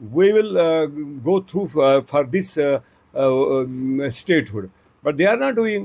we will go through for this statehood, but they are not doing.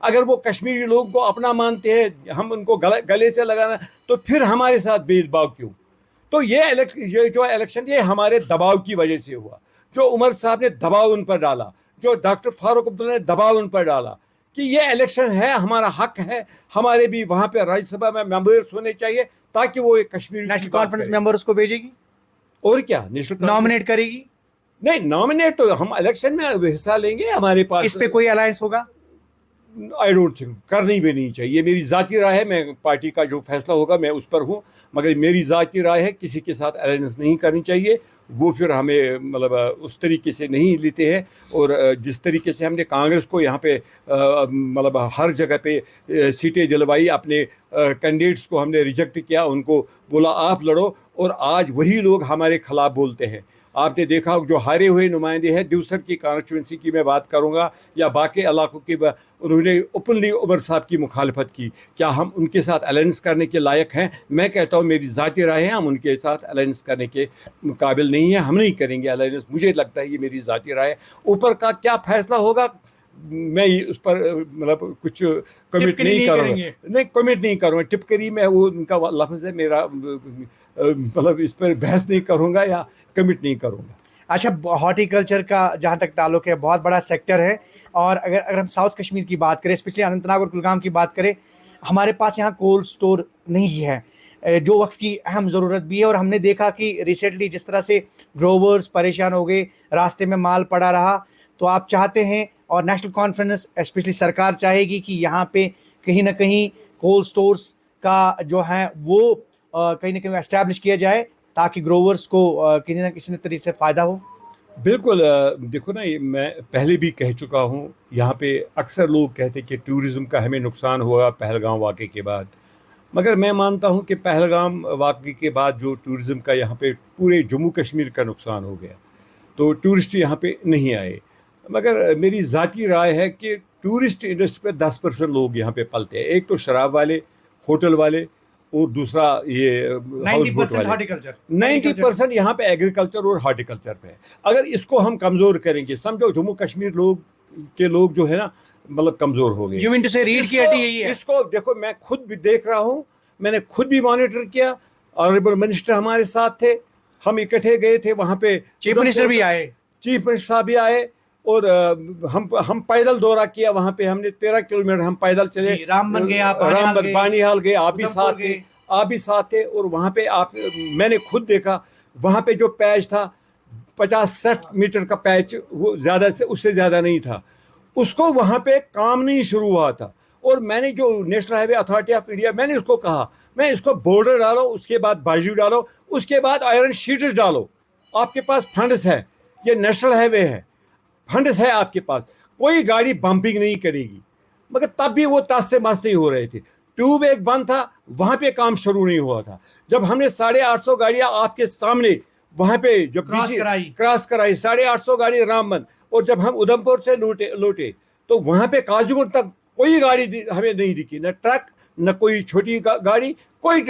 اگر وہ کشمیری لوگوں کو اپنا مانتے ہیں, ہم ان کو گلے سے لگانا, تو پھر ہمارے ساتھ بھید بھاؤ کیوں؟ تو یہ جو الیکشن یہ ہمارے دباؤ کی وجہ سے ہوا, جو عمر صاحب نے دباؤ ان پر ڈالا, جو ڈاکٹر فاروق عبداللہ نے دباؤ ان پر ڈالا کہ یہ الیکشن ہے, ہمارا حق ہے, ہمارے بھی وہاں پہ راجیہ سبھا میں ممبرس ہونے چاہیے تاکہ وہ کشمیر نیشنل کانفرنس ممبرس کو بھیجے گی اور کیا نیشنل نامنیٹ کرے گی. نہیں نامنیٹ تو ہم الیکشن میں حصہ لیں گے, ہمارے پاس اس پہ کوئی الائنس ہوگا؟ آئی ڈونٹ تھنک, کرنی بھی نہیں چاہیے. یہ میری ذاتی رائے ہے, میں پارٹی کا جو فیصلہ ہوگا میں اس پر ہوں, مگر میری ذاتی رائے ہے کسی کے ساتھ الائنس نہیں کرنی چاہیے. وہ پھر ہمیں مطلب اس طریقے سے نہیں لیتے ہیں, اور جس طریقے سے ہم نے کانگریس کو یہاں پہ مطلب ہر جگہ پہ سیٹیں دلوائی, اپنے کینڈیڈیٹس کو ہم نے ریجیکٹ کیا, ان کو بولا آپ لڑو, اور آج وہی لوگ ہمارے خلاف بولتے ہیں. آپ نے دیکھا جو ہارے ہوئے نمائندے ہیں دیوسر کی کانسٹیچوئنسی کی میں بات کروں گا یا باقی علاقوں کی, انہوں نے اوپنلی عمر صاحب کی مخالفت کی. کیا ہم ان کے ساتھ الائنس کرنے کے لائق ہیں؟ میں کہتا ہوں میری ذاتی رائے ہے, ہم ان کے ساتھ الائنس کرنے کے قابل نہیں ہیں, ہم نہیں کریں گے الائنس. مجھے لگتا ہے یہ میری ذاتی رائے ہے. اوپر کا کیا فیصلہ ہوگا میں اس پر مطلب کچھ کمٹ نہیں کروں گا, نہیں کمٹ نہیں کروں گا. ٹپکری میں وہ ان کا لفظ ہے, میرا مطلب اس پر بحث نہیں کروں گا یا کمٹ نہیں کروں گا. اچھا, ہارٹی کلچر کا جہاں تک تعلق ہے بہت بڑا سیکٹر ہے, اور اگر ہم ساؤتھ کشمیر کی بات کریں, اسپیشلی اننت ناگ اور کلگام کی بات کریں, ہمارے پاس یہاں کولڈ سٹور نہیں ہے جو وقت کی اہم ضرورت بھی ہے. اور ہم نے دیکھا کہ ریسنٹلی جس طرح سے گروورز پریشان ہو گئے, راستے میں مال پڑا رہا, تو آپ چاہتے ہیں اور نیشنل کانفرنس اسپیشلی سرکار چاہے گی کہ یہاں پہ کہیں نہ کہیں کولڈ سٹورز کا جو ہے وہ کہیں نہ کہیں اسٹیبلش کیا جائے تاکہ گروورز کو کسی نہ کسی طریقے سے فائدہ ہو. بالکل. دیکھو نا, میں پہلے بھی کہہ چکا ہوں, یہاں پہ اکثر لوگ کہتے کہ ٹورزم کا ہمیں نقصان ہوا پہلگام واقعے کے بعد, مگر میں مانتا ہوں کہ پہلگام واقعے کے بعد جو ٹورزم کا یہاں پہ پورے جموں کشمیر کا نقصان ہو گیا, تو ٹورسٹ یہاں پہ نہیں آئے. مگر میری ذاتی رائے ہے کہ ٹورسٹ انڈسٹری پہ 10% لوگ یہاں پہ پلتے ہیں. ایک تو شراب والے, ہوٹل والے, اور دوسرا یہ ہاؤس بوٹ والے. 90% یہاں پہ ایگریکلچر اور ہارٹیکلچر پہ ہے. اگر اس کو ہم کمزور کریں گے, سمجھو جموں کشمیر لوگ جو ہے نا مطلب کمزور ہو گئے. اس کو دیکھو, میں خود بھی دیکھ رہا ہوں, میں نے خود بھی مانیٹر کیا. آنریبل منسٹر ہمارے ساتھ تھے, ہم اکٹھے گئے تھے وہاں پہ, چیف منسٹر بھی آئے, چیف منسٹر صاحب بھی آئے, اور ہم پیدل دورہ کیا وہاں پہ. ہم نے 13 کلومیٹر ہم پیدل چلے, رام بن گیا, بانی حال گئے, آپ بھی ساتھ تھے. اور وہاں پہ میں نے خود دیکھا وہاں پہ جو پیچ تھا 50-60 میٹر کا پیچ, وہ اس سے زیادہ نہیں تھا. اس کو وہاں پہ کام نہیں شروع ہوا تھا. اور میں نے جو national high way authority of India, میں نے اس کو کہا, میں اس کو بورڈر ڈالو, اس کے بعد باجو ڈالو, اس کے بعد آئرن شیٹس ڈالو. آپ کے پاس فنڈس ہے, یہ نیشنل ہائی وے ہے, فنڈس ہے آپ کے پاس, کوئی گاڑی بمپنگ نہیں کرے گی. مگر تب بھی وہ تاس سے مس نہیں ہو رہے تھے. ٹیوب ایک بند تھا, وہاں پہ کام شروع نہیں ہوا تھا. جب ہم نے 850 گاڑیاں آپ کے سامنے وہاں پہ جب کراس کرائی, 850 گاڑی رام بند, اور جب ہم ادھمپور سے لوٹے تو وہاں پہ کاجگنڈ تک کوئی گاڑی ہمیں نہیں دکھی, نہ ٹرک نہ کوئی چھوٹی گاڑی, کوئی.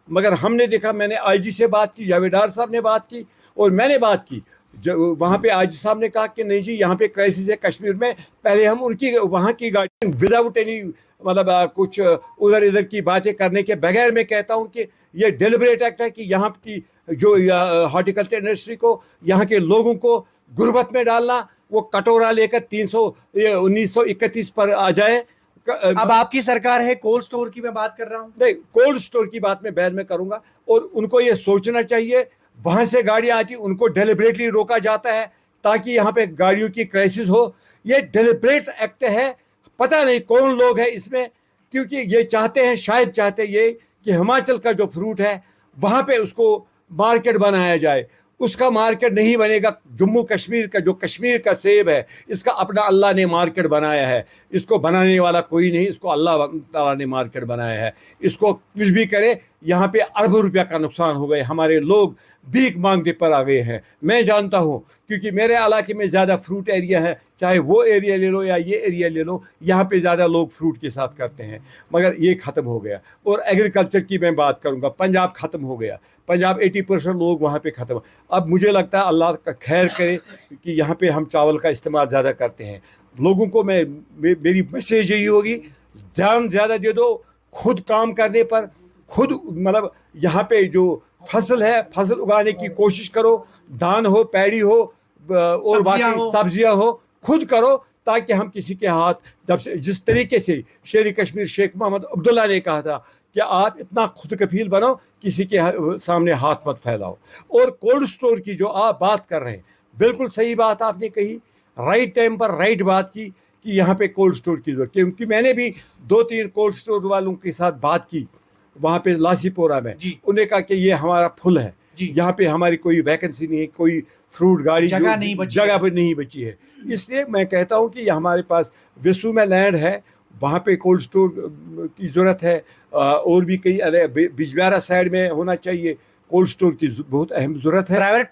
مگر ہم نے دیکھا, میں نے آئی جی سے بات کی, جاویدار صاحب نے بات کی, اور میں نے بات کی. وہاں پہ آئی جی صاحب نے کہا کہ نہیں جی یہاں پہ کرائسس ہے کشمیر میں, پہلے ہم ان کی وہاں کی گاڑی وداؤٹ اینی مطلب کچھ ادھر کی باتیں کرنے کے بغیر, میں کہتا ہوں کہ یہ ڈیلیبریٹ ایکٹ ہے کہ یہاں کی جو ہارٹیکلچر انڈسٹری کو, یہاں کے لوگوں کو غربت میں ڈالنا, وہ کٹورا لے کر 1931 پر آ جائے. اب آپ کی سرکار ہے, کولڈ سٹور کی میں بات کر رہا ہوں. نہیں, کولڈ سٹور کی بات میں بعد میں کروں گا. اور ان کو یہ سوچنا چاہیے, وہاں سے گاڑیاں آتی ان کو ڈیلیبریٹلی روکا جاتا ہے تاکہ یہاں پہ گاڑیوں کی کرائسس ہو. یہ ڈیلیبریٹ ایکٹ ہے, پتہ نہیں کون لوگ ہیں اس میں, کیونکہ یہ چاہتے ہیں, شاید چاہتے یہ کہ ہماچل کا جو فروٹ ہے وہاں پہ اس کو مارکیٹ بنایا جائے. اس کا مارکیٹ نہیں بنے گا. جموں کشمیر کا جو کشمیر کا سیب ہے, اس کا اپنا اللہ نے مارکیٹ بنایا ہے. اس کو بنانے والا کوئی نہیں, اس کو اللہ تعالیٰ نے مارکیٹ بنایا ہے. اس کو کچھ بھی کرے, یہاں پہ اربوں روپیہ کا نقصان ہو گئے. ہمارے لوگ بھیک مانگنے پر آ گئے ہیں. میں جانتا ہوں کیونکہ میرے علاقے میں زیادہ فروٹ ایریا ہے, چاہے وہ ایریا لے لو یا یہ ایریا لے لو, یہاں پہ زیادہ لوگ فروٹ کے ساتھ کرتے ہیں, مگر یہ ختم ہو گیا. اور ایگریکلچر کی میں بات کروں گا, پنجاب ختم ہو گیا, پنجاب 80% لوگ وہاں پہ ختم. اب مجھے لگتا ہے اللہ کا خیر کرے کہ یہاں پہ ہم چاول کا استعمال زیادہ کرتے ہیں. لوگوں کو میری میسیج یہی ہوگی, دھیان زیادہ دے دو خود کام کرنے پر, خود مطلب یہاں پہ جو فصل ہے فصل اگانے کی کوشش کرو, دان ہو, پیڑی ہو اور باقی سبزیاں ہو, خود کرو, تاکہ ہم کسی کے ہاتھ جب سے جس طریقے سے شیر کشمیر شیخ محمد عبداللہ نے کہا تھا کہ آپ اتنا خود کفیل بنو, کسی کے سامنے ہاتھ مت پھیلاؤ. اور کولڈ سٹور کی جو آپ بات کر رہے ہیں, بالکل صحیح بات آپ نے کہی, رائٹ ٹائم پر رائٹ بات کی کہ یہاں پہ کولڈ سٹور کی ضرورت, کیونکہ میں نے بھی 2-3 کولڈ سٹور والوں کے ساتھ بات کی وہاں پہ لاسی پورہ میں. انہوں نے کہا کہ یہ ہمارا فل ہے, یہاں پہ ہماری کوئی ویکنسی نہیں ہے, کوئی فروٹ گاڑی جگہ پہ نہیں بچی ہے. اس لیے میں کہتا ہوں کہ یہ ہمارے پاس وسو میں لینڈ ہے, وہاں پہ کولڈ سٹور کی ضرورت ہے, اور بھی کئی بجبیارا سائڈ میں ہونا چاہیے کولڈ سٹور کی بہت اہم ضرورت ہے. پرائیویٹ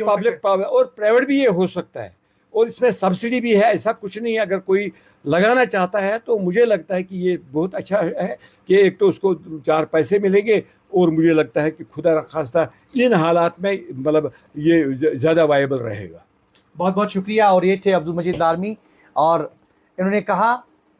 پبلک اور پرائیویٹ بھی یہ ہو سکتا ہے, اور اس میں سبسڈی بھی ہے, ایسا کچھ نہیں ہے. اگر کوئی لگانا چاہتا ہے تو مجھے لگتا ہے کہ یہ بہت اچھا ہے کہ ایک تو اس کو 4 پیسے ملیں گے, اور مجھے لگتا ہے کہ خدا نخواستہ ان حالات میں مطلب یہ زیادہ وائبل رہے گا. بہت بہت شکریہ. اور یہ تھے عبدالمجید لارمی, اور انہوں نے کہا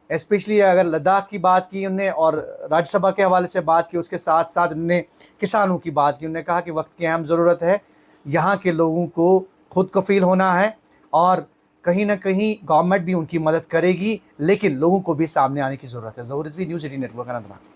اسپیشلی اگر لداخ کی بات کی انہوں نے, اور راجیہ سبھا کے حوالے سے بات کی, اس کے ساتھ ساتھ انہوں نے کسانوں کی بات کی. انہوں نے کہا کہ وقت کی اہم ضرورت ہے, یہاں کے لوگوں کو خود کفیل ہونا ہے, اور کہیں نہ کہیں گورنمنٹ بھی ان کی مدد کرے گی, لیکن لوگوں کو بھی سامنے آنے کی ضرورت ہے. Zahoor Rizvi, news 18 network, Anant Nag.